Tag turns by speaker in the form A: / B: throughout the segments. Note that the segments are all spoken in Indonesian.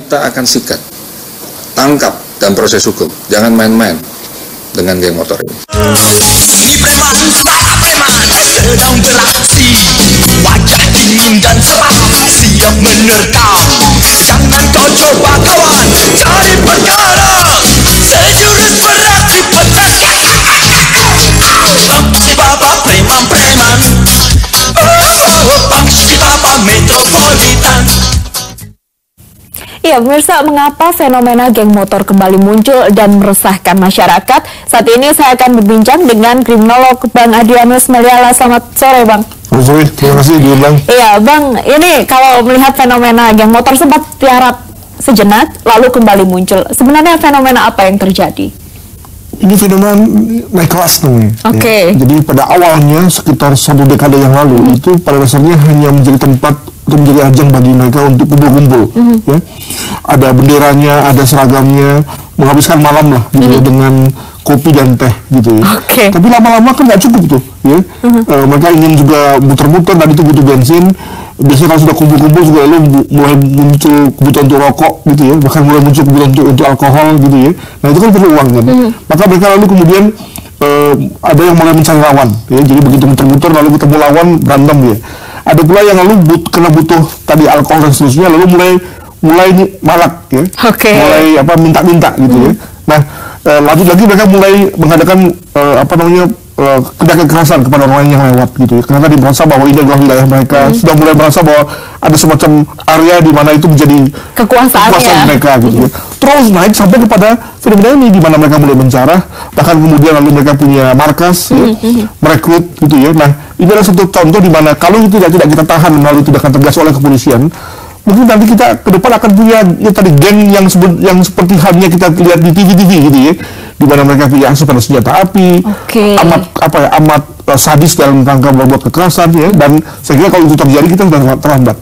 A: kita akan sikat, tangkap, dan proses hukum. Jangan main-main dengan geng motor ini.
B: Ini preman, para preman sedang beraksi, wajah dingin dan seram, siap menerkam. Jangan kau coba kawan, cari perkara, sejurus beraksi pecah. Bang si baba preman-preman, bang si baba metropolitan.
C: Ya, pemirsa, mengapa fenomena geng motor kembali muncul dan meresahkan masyarakat? Saat ini saya akan berbincang dengan kriminolog Bang Adrianus Meliala. Selamat sore, Bang.
D: Selamat sore, terima kasih diundang.
C: Iya, Bang, ini kalau melihat fenomena geng motor sempat tiarap sejenak, lalu kembali muncul. Sebenarnya fenomena apa yang terjadi?
D: Ini fenomena naik kelas namanya.
C: Oke.
D: Ya. Jadi pada awalnya sekitar 1 dekade yang lalu itu pada dasarnya hanya menjadi tempat untuk menjadi ajang bagi mereka untuk kumpul-kumpul. Ya. Ada benderanya, ada seragamnya, menghabiskan malam lah gitu, dengan kopi dan teh gitu ya. Tapi lama-lama kan nggak cukup tuh. Ya. Mereka ingin juga muter-muter dan itu butuh bensin. Biasanya kalau sudah kumpul-kumpul juga lalu mulai muncul kebutuhan untuk rokok gitu ya, bahkan mulai muncul kebutuhan untuk alkohol gitu ya. Nah itu kan perlu uang kan. Maka mereka lalu kemudian ada yang mulai mencari lawan ya. Jadi begitu muter-muter lalu ketemu lawan berantem ya. Ada pula yang lalu karena butuh tadi alkohol dan seterusnya lalu mulai malak ya. Mulai minta-minta gitu ya. Nah lanjut lagi mereka mulai mengadakan tindakan kekerasan kepada orang lain yang lewat gitu ya. Karena tadi merasa bahwa ini adalah wilayah mereka, sudah mulai merasa bahwa ada semacam area di mana itu menjadi kekuasaan mereka gitu ya. Terus naik sampai kepada fenomena ini di mana mereka mulai menjarah, bahkan kemudian lalu mereka punya markas ya, merekrut gitu ya. Nah, ini adalah satu contoh di mana kalau itu tidak kita tahan melalui tindakan tegas oleh kepolisian, mungkin nanti kita ke depan akan punya ya, tadi geng yang seperti halnya kita lihat di TV gitu ya, di mana mereka punya akses pada senjata api, amat sadis dalam rangka membuat kekerasan ya, dan saya kira kalau itu terjadi kita sudah terlambat.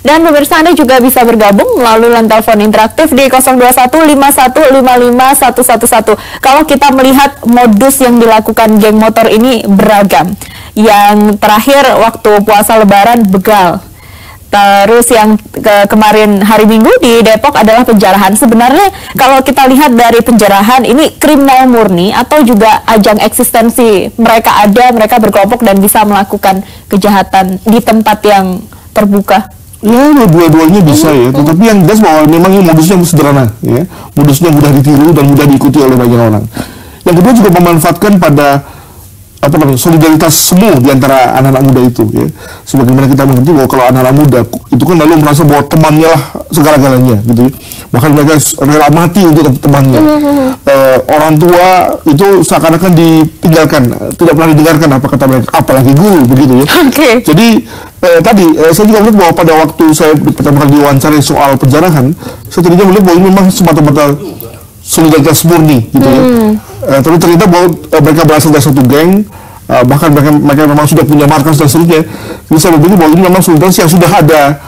C: Dan pemirsa, Anda juga bisa bergabung melalui line telepon interaktif di 02151551111. Kalau kita melihat modus yang dilakukan geng motor ini beragam. Yang terakhir waktu puasa Lebaran begal. Terus yang kemarin hari Minggu di Depok adalah penjarahan. Sebenarnya kalau kita lihat dari penjarahan ini kriminal murni atau juga ajang eksistensi mereka berkelompok dan bisa melakukan kejahatan di tempat yang terbuka.
D: Ya, dua-duanya bisa ya. Tetapi yang jelas bahwa memang ini modusnya sederhana ya. Modusnya mudah ditiru dan mudah diikuti oleh banyak orang. Yang kedua juga memanfaatkan pada solidaritas semua di antara anak-anak muda itu ya. Sebagaimana kita mengerti bahwa kalau anak-anak muda itu kan lalu merasa bahwa temannya lah segala-galanya gitu ya. Bahkan mereka rela mati untuk temannya. Orang tua itu seakan-akan ditinggalkan, tidak pernah didengarkan apa kata mereka, apalagi guru begitu ya. Jadi tadi saya juga melihat bahwa pada waktu saya pertama kali diwawancara soal penjarahan, saya tadinya melihat bahwa ini memang semata-mata solidaritas murni gitu ya. Tapi ternyata bahwa mereka berasal dari satu geng, bahkan mereka memang sudah punya markas dan seterusnya. Jadi saya berpikir bahwa ini memang solidaritas yang sudah ada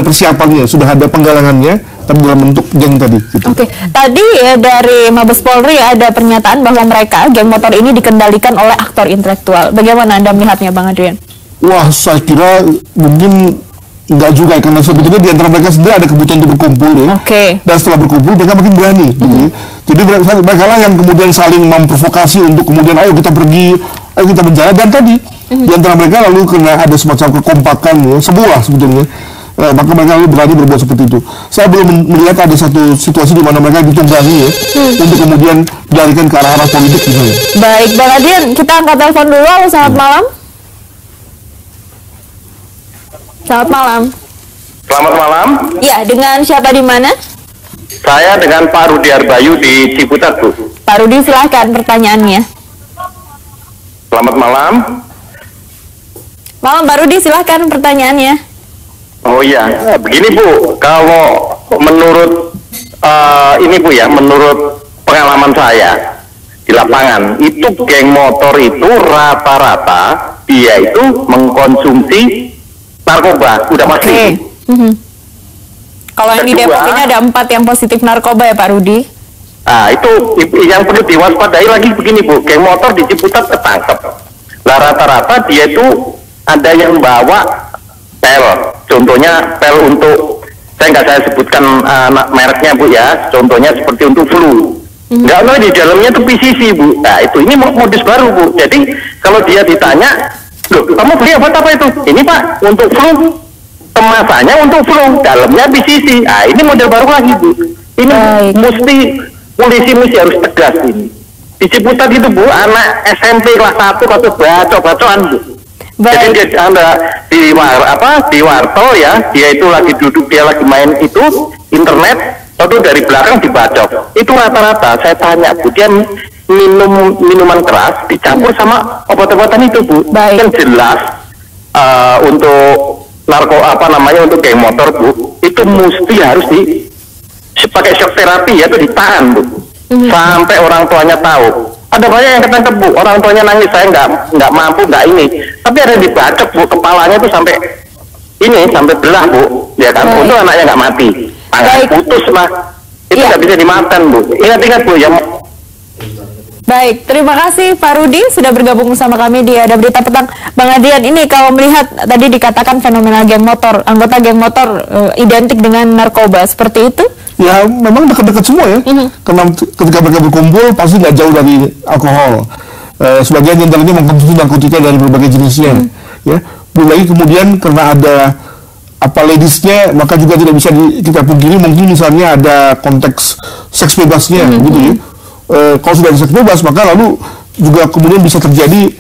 D: persiapannya, sudah ada penggalangannya, tapi dalam bentuk geng tadi. Gitu.
C: Tadi ya, dari Mabes Polri ada pernyataan bahwa mereka geng motor ini dikendalikan oleh aktor intelektual. Bagaimana Anda melihatnya, Bang Adrian?
D: Wah, saya kira mungkin enggak juga, karena sebetulnya di antara mereka sendiri ada kebutuhan untuk berkumpul ya. Dan setelah berkumpul mereka makin berani gitu ya. Jadi mereka lah yang kemudian saling memprovokasi untuk kemudian ayo kita pergi, ayo kita menjara, dan tadi di antara mereka lalu karena ada semacam kekompakan ya, sebuah sebetulnya maka mereka lalu berani berbuat seperti itu. Saya belum melihat ada satu situasi di mana mereka ditunggangi ya, untuk kemudian dilarikan ke arah-arah politik misalnya.
C: Baik, Bang Adrian, kita angkat telepon dulu. Halo, selamat malam. Selamat malam.
E: Selamat malam.
C: Ya, dengan siapa di mana?
E: Saya dengan Pak Rudi Arbayu di Ciputat, Bu.
C: Pak Rudi, silahkan pertanyaannya.
E: Selamat malam.
C: Malam, Pak Rudi, silahkan pertanyaannya.
E: Oh iya, begini Bu, kalau menurut menurut pengalaman saya di lapangan, itu geng motor itu rata-rata dia itu mengkonsumsi narkoba, udah pasti.
C: Kalau yang di Depok ini ada 4 yang positif narkoba ya, Pak Rudi?
E: Nah, itu yang perlu diwaspadai lagi begini Bu, geng motor di Ciputat ketangkep. Nah, rata-rata dia itu ada yang bawa pel, contohnya pel untuk saya sebutkan mereknya Bu ya, contohnya seperti untuk flu. Nggak tahu di dalamnya itu PCC Bu. Nah itu ini modus baru Bu. Jadi kalau dia ditanya, loh kamu beli obat apa itu? Ini Pak untuk flu, kemasannya untuk flu, dalamnya PCC. Nah ini model baru lagi Bu. Ini mesti polisi harus tegas ini. Di Ciputat itu Bu, anak SMP kelas 1 atau bacoan Bu. Jadi dia di warto ya, dia itu lagi duduk, dia lagi main itu internet, lalu dari belakang dibacok. Itu rata-rata saya tanya Bu, dia minum minuman keras dicampur sama obat-obatan itu Bu. Yang jelas untuk untuk geng motor Bu, itu mesti harus pakai shock terapi ya, itu ditahan Bu. Sampai orang tuanya tahu. Ada banyak yang ketangkep Bu, orang tuanya nangis, saya nggak mampu, nggak ini. Tapi ada yang dibacok Bu, kepalanya tuh sampai belah Bu, ya kan? Untuk anaknya nggak mati, tangan putus lah, itu nggak bisa dimaafkan Bu. Ingat-ingat Bu ya.
C: Baik, terima kasih Pak Rudi sudah bergabung bersama kami di Ada Berita Petang. Bang Adrian, ini kalau melihat tadi dikatakan fenomena geng motor, anggota geng motor identik dengan narkoba, seperti itu?
D: Ya memang dekat-dekat semua ya, karena ketika mereka berkumpul pasti nggak jauh dari alkohol. Sebagian diantaranya mengkonsumsi narkotika dari berbagai jenisnya. Ya, belum lagi kemudian karena ada ladiesnya, maka juga tidak bisa kita pungkiri mungkin misalnya ada konteks seks bebasnya, gitu ya. Kalau sudah ada seks bebas, maka lalu juga kemudian bisa terjadi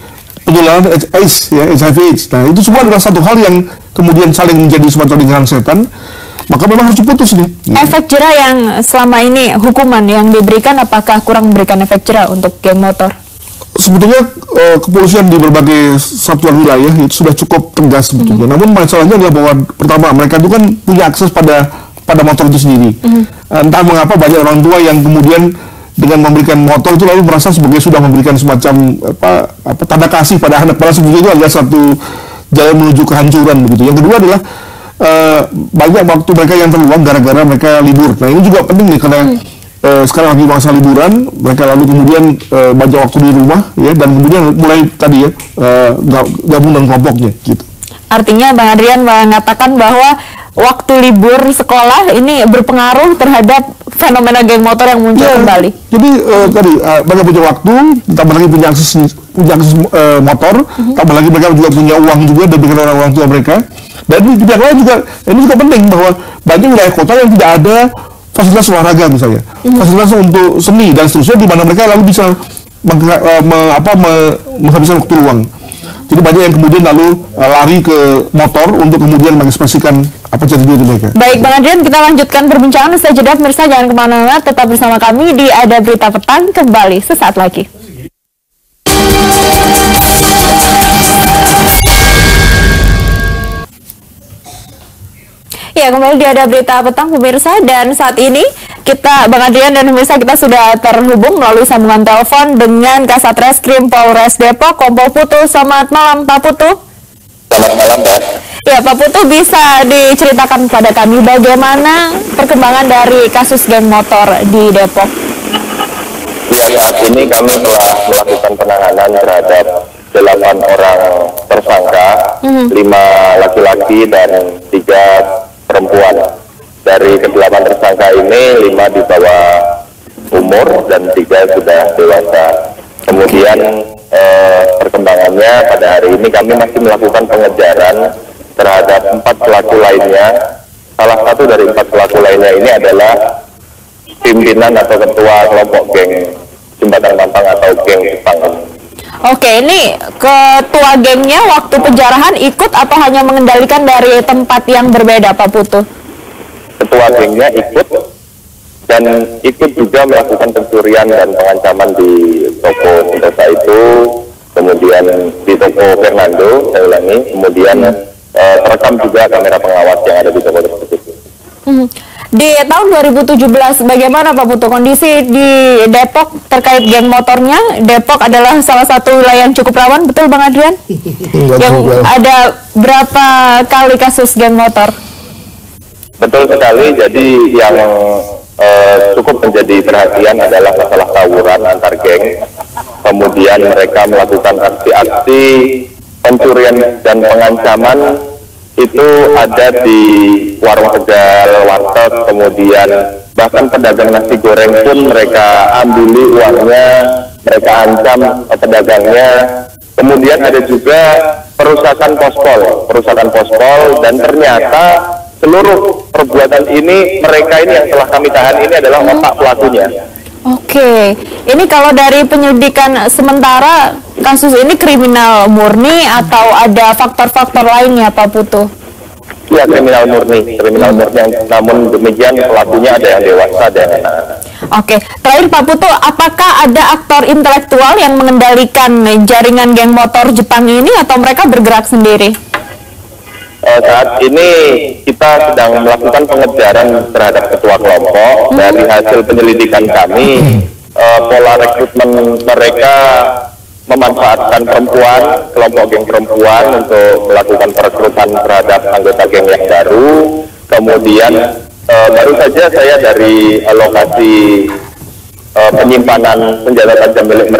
D: penularan AIDS, ya, HIV/AIDS. Nah itu semua adalah satu hal yang kemudian saling menjadi semacam lingkaran setan. Maka memang harus diputus nih.
C: Efek jerah yang selama ini hukuman yang diberikan, apakah kurang memberikan efek jerah untuk geng motor?
D: Sebetulnya kepolisian di berbagai satuan wilayah itu sudah cukup tegas sebetulnya. Namun masalahnya adalah bahwa pertama mereka itu kan punya akses pada motor itu sendiri. Entah mengapa banyak orang tua yang kemudian dengan memberikan motor itu lalu merasa sebagai sudah memberikan semacam tanda kasih pada anak. Padahal sebetulnya itu adalah satu jalan menuju kehancuran begitu. Yang kedua adalah banyak waktu mereka yang terluang gara-gara mereka libur. Nah ini juga penting nih karena sekarang lagi masa liburan, mereka lalu kemudian banyak waktu di rumah ya, dan kemudian mulai tadi ya gabung dengan kelompoknya gitu.
C: Artinya Bang Adrian mengatakan bahwa waktu libur sekolah ini berpengaruh terhadap fenomena geng motor yang muncul kembali. Jadi
D: tadi mereka punya waktu, tambah lagi punya akses motor, tambah lagi mereka juga punya uang juga dari orang tua mereka. Dan di pihak lain juga, ini juga penting bahwa banyak wilayah kota yang tidak ada fasilitas olahraga misalnya, fasilitas untuk seni dan seterusnya, di mana mereka lalu bisa menghabiskan waktu luang. Jadi banyak yang kemudian lalu lari ke motor untuk kemudian mengekspresikan apa jati diri mereka.
C: Baik Bang Adrian, kita lanjutkan perbincangan usai jeda. Pemirsa jangan kemana-mana, tetap bersama kami di Ada Berita Petang, kembali sesaat lagi. Ya, kembali di Ada Berita Petang pemirsa, dan saat ini Bang Adrian dan pemirsa, kita sudah terhubung melalui sambungan telepon dengan Kasat Reskrim Polres Depok, Kompol Putu. Selamat malam Pak Putu.
E: Selamat malam Mbak.
C: Ya Pak Putu, bisa diceritakan kepada kami bagaimana perkembangan dari kasus geng motor di Depok?
E: Ya, saat ini kami telah melakukan penanganan terhadap 8 orang tersangka, 5 laki-laki dan 3 perempuan. Dari ke-8 tersangka ini 5 di bawah umur dan 3 sudah dewasa. Kemudian perkembangannya pada hari ini kami masih melakukan pengejaran terhadap 4 pelaku lainnya. Salah satu dari 4 pelaku lainnya ini adalah pimpinan atau ketua kelompok geng Jembatan Tampang atau geng Jepang.
C: Oke, ini ketua gengnya waktu penjarahan ikut atau hanya mengendalikan dari tempat yang berbeda Pak Putu?
E: Ketua gengnya ikut dan ikut juga melakukan pencurian dan pengancaman di toko Sentosa itu, kemudian di toko Fernando, saya ulangi, kemudian terekam juga kamera pengawas yang ada di toko tersebut.
C: Di tahun 2017 bagaimana Pak Putu kondisi di Depok terkait geng motornya? Depok adalah salah satu wilayah yang cukup rawan, betul Bang Adrian? Yang ada berapa kali kasus geng motor?
E: Betul sekali, jadi yang cukup menjadi perhatian adalah masalah tawuran antar geng. Kemudian mereka melakukan aksi-aksi pencurian dan pengancaman itu ada di warung Tegal, warteg, kemudian bahkan pedagang nasi goreng pun mereka ambili uangnya, mereka ancam pedagangnya. Kemudian ada juga perusakan pospol, dan ternyata seluruh perbuatan ini mereka ini yang telah kami tahan ini adalah otak pelakunya.
C: Oke, ini kalau dari penyelidikan sementara kasus ini kriminal murni atau ada faktor-faktor lainnya Pak Putu?
E: Ya, kriminal murni, namun demikian pelakunya ada yang dewasa, ada yang anak-anak.
C: Oke, terakhir Pak Putu, apakah ada aktor intelektual yang mengendalikan jaringan geng motor Jepang ini atau mereka bergerak sendiri?
E: Saat ini kita sedang melakukan pengejaran terhadap ketua kelompok. Dari hasil penyelidikan kami, pola rekrutmen mereka memanfaatkan perempuan, kelompok geng perempuan untuk melakukan perekrutan terhadap anggota geng yang baru. Kemudian baru saja saya dari lokasi penyimpanan senjata tajam milik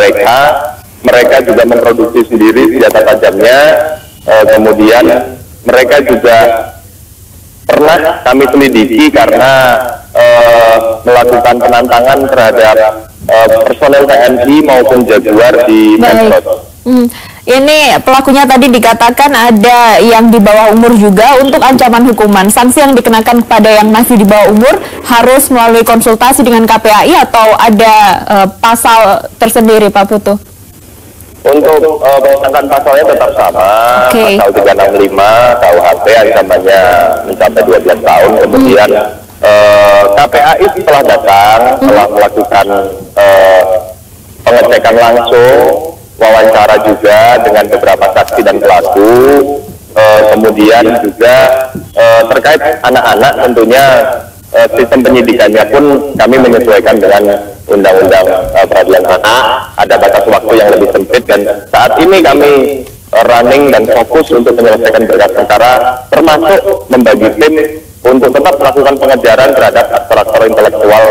E: mereka juga memproduksi sendiri senjata tajamnya. Kemudian mereka juga pernah kami selidiki karena melakukan penantangan terhadap personel TNI maupun Jaguar di Pemkot.
C: Ini pelakunya tadi dikatakan ada yang di bawah umur juga. Untuk ancaman hukuman, sanksi yang dikenakan kepada yang masih di bawah umur harus melalui konsultasi dengan KPAI atau ada pasal tersendiri Pak Putu?
E: Untuk penyangkaan pasalnya tetap sama, pasal 365 KUHP ancamannya mencapai 12 tahun. Kemudian KPAI setelah datang, telah melakukan pengecekan langsung, wawancara juga dengan beberapa saksi dan pelaku. Kemudian juga terkait anak-anak tentunya sistem penyidikannya pun kami menyesuaikan dengan Undang-Undang Peradilan Anak. Ada batas waktu yang lebih sempit dan saat ini kami running dan fokus untuk menyelesaikan berkas perkara, termasuk membagi tim untuk tetap melakukan pengejaran terhadap aktor-aktor intelektual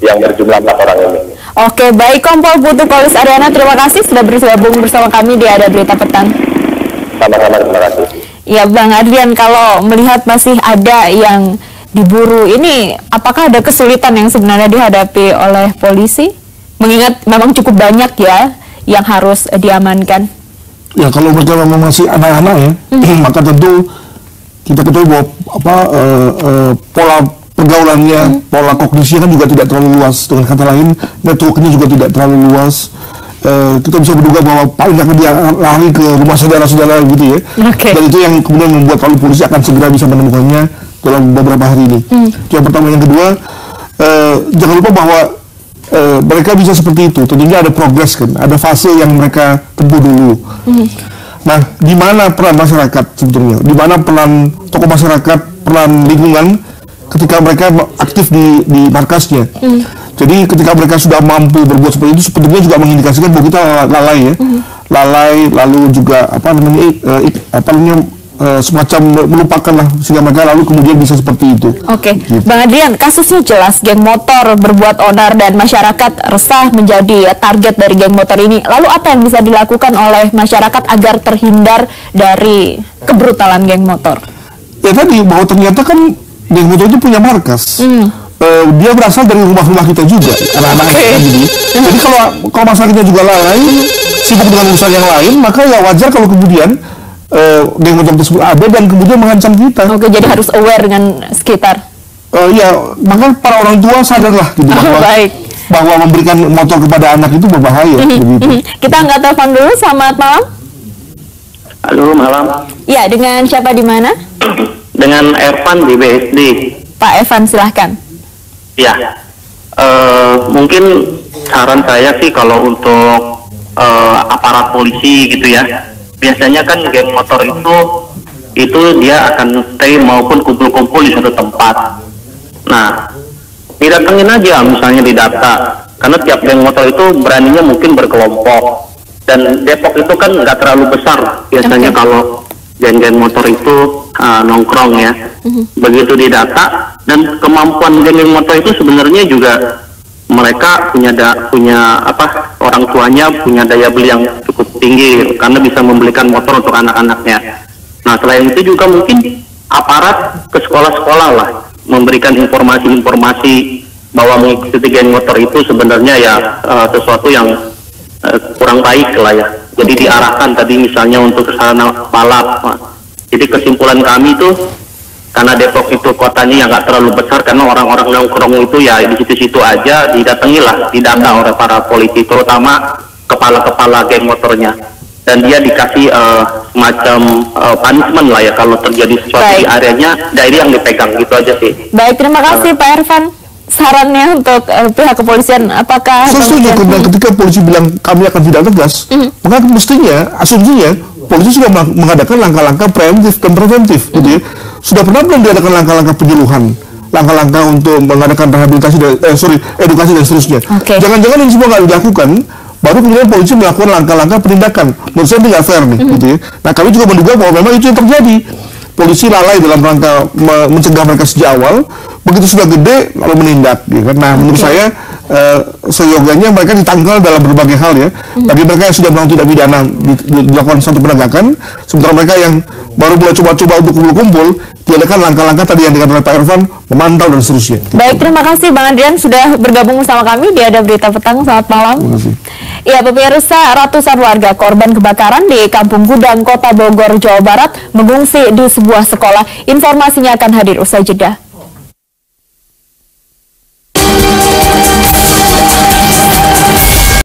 E: yang berjumlah 4 orang ini.
C: Oke, baik Kompol Putu Polis Ariana, terima kasih sudah bergabung bersama kami di Ada Berita Petang.
E: Sama-sama, terima kasih.
C: Ya Bang Adrian, kalau melihat masih ada yang diburu ini, apakah ada kesulitan yang sebenarnya dihadapi oleh polisi? Mengingat memang cukup banyak ya yang harus diamankan.
D: Ya kalau mereka memang masih anak-anak ya, maka tentu kita ketahui bahwa pola pergaulannya, pola kognisinya kan juga tidak terlalu luas. Dengan kata lain, networknya juga tidak terlalu luas. Kita bisa menduga bahwa paling akan dia lari ke rumah saudara-saudara gitu ya. Dan itu yang kemudian membuat kalau polisi akan segera bisa menemukannya dalam beberapa hari ini. Itu yang pertama. Yang kedua, jangan lupa bahwa mereka bisa seperti itu. Tentunya ada progres kan, ada fase yang mereka tempuh dulu. Nah, di mana peran masyarakat sebetulnya? Di mana peran tokoh masyarakat, peran lingkungan ketika mereka aktif di markasnya? Jadi ketika mereka sudah mampu berbuat seperti itu, sebetulnya juga mengindikasikan bahwa kita lalai ya, lalai, lalu juga semacam melupakan lah sehingga mereka lalu kemudian bisa seperti itu.
C: Oke, Bang Adrian, kasusnya jelas geng motor berbuat onar dan masyarakat resah menjadi target dari geng motor ini. Lalu apa yang bisa dilakukan oleh masyarakat agar terhindar dari kebrutalan geng motor?
D: Ya tadi bahwa ternyata kan geng motor itu punya markas. Dia berasal dari rumah-rumah kita juga, anak-anak gitu. Jadi kalau masyarakatnya juga lalai, sibuk dengan urusan yang lain, maka ya wajar kalau kemudian geng motor tersebut ada dan kemudian mengancam kita.
C: Oke, jadi harus aware dengan sekitar.
D: Ya, maka para orang tua sadarlah gitu bahwa memberikan motor kepada anak itu berbahaya.
C: Kita angkat telepon dulu. Selamat malam.
E: Halo, malam.
C: Ya, dengan siapa di mana?
E: Dengan Ervan di BSD.
C: Pak Evan, silahkan.
E: Ya, mungkin saran saya sih kalau untuk aparat polisi gitu ya. Biasanya kan geng motor itu dia akan stay maupun kumpul-kumpul di satu tempat. Nah, didatengin aja misalnya didata, karena tiap geng motor itu beraninya mungkin berkelompok. Dan Depok itu kan nggak terlalu besar biasanya kalau geng-geng motor itu nongkrong ya. Begitu didata dan kemampuan geng motor itu sebenarnya juga mereka punya orang tuanya punya daya beli yang cukup tinggi karena bisa membelikan motor untuk anak-anaknya. Nah, selain itu juga mungkin aparat ke sekolah-sekolah lah, memberikan informasi-informasi bahwa mengikuti geng motor itu sebenarnya ya sesuatu yang kurang baik lah ya. Jadi diarahkan tadi misalnya untuk ke sana balap. Jadi kesimpulan kami itu, karena Depok itu kotanya yang nggak terlalu besar, karena orang-orang nongkrong itu ya di situ-situ aja, didatangilah, didata oleh para polisi, terutama kepala-kepala geng motornya. Dan dia dikasih semacam punishment lah ya kalau terjadi sesuatu di areanya, dari yang dipegang gitu aja sih.
C: Baik, terima kasih Pak Ervan. Sarannya untuk pihak kepolisian, apakah
D: setuju ketika polisi bilang kami akan tidak tegas, maka mestinya asumsinya polisi sudah mengadakan langkah-langkah preventif dan preventif, gitu ya. Sudah pernah belum diadakan langkah-langkah penyuluhan, langkah-langkah untuk mengadakan rehabilitasi, edukasi dan seterusnya. Jangan-jangan ini semua nggak dilakukan, baru kemudian polisi melakukan langkah-langkah penindakan. Menurut saya tidak fair nih, gitu ya. Nah, kami juga menduga bahwa memang itu yang terjadi. Polisi lalai dalam rangka mencegah mereka sejak awal, begitu sudah gede lalu menindak, gitu. Nah, menurut saya seyogianya mereka ditangkal dalam berbagai hal ya. Bagi mereka yang sudah melakukan tindak pidana dilakukan satu penegakan, sementara mereka yang baru mulai coba-coba untuk kumpul-kumpul diadakan langkah-langkah tadi yang dikatakan Pak Ervan, memantau dan seterusnya.
C: Baik, terima kasih Bang Adrian sudah bergabung bersama kami di Ada Berita Petang. Selamat malam.
D: Terima kasih.
C: Ya, pemirsa, ratusan warga korban kebakaran di Kampung Gudang, Kota Bogor, Jawa Barat mengungsi di sebuah sekolah. Informasinya akan hadir usai jeda.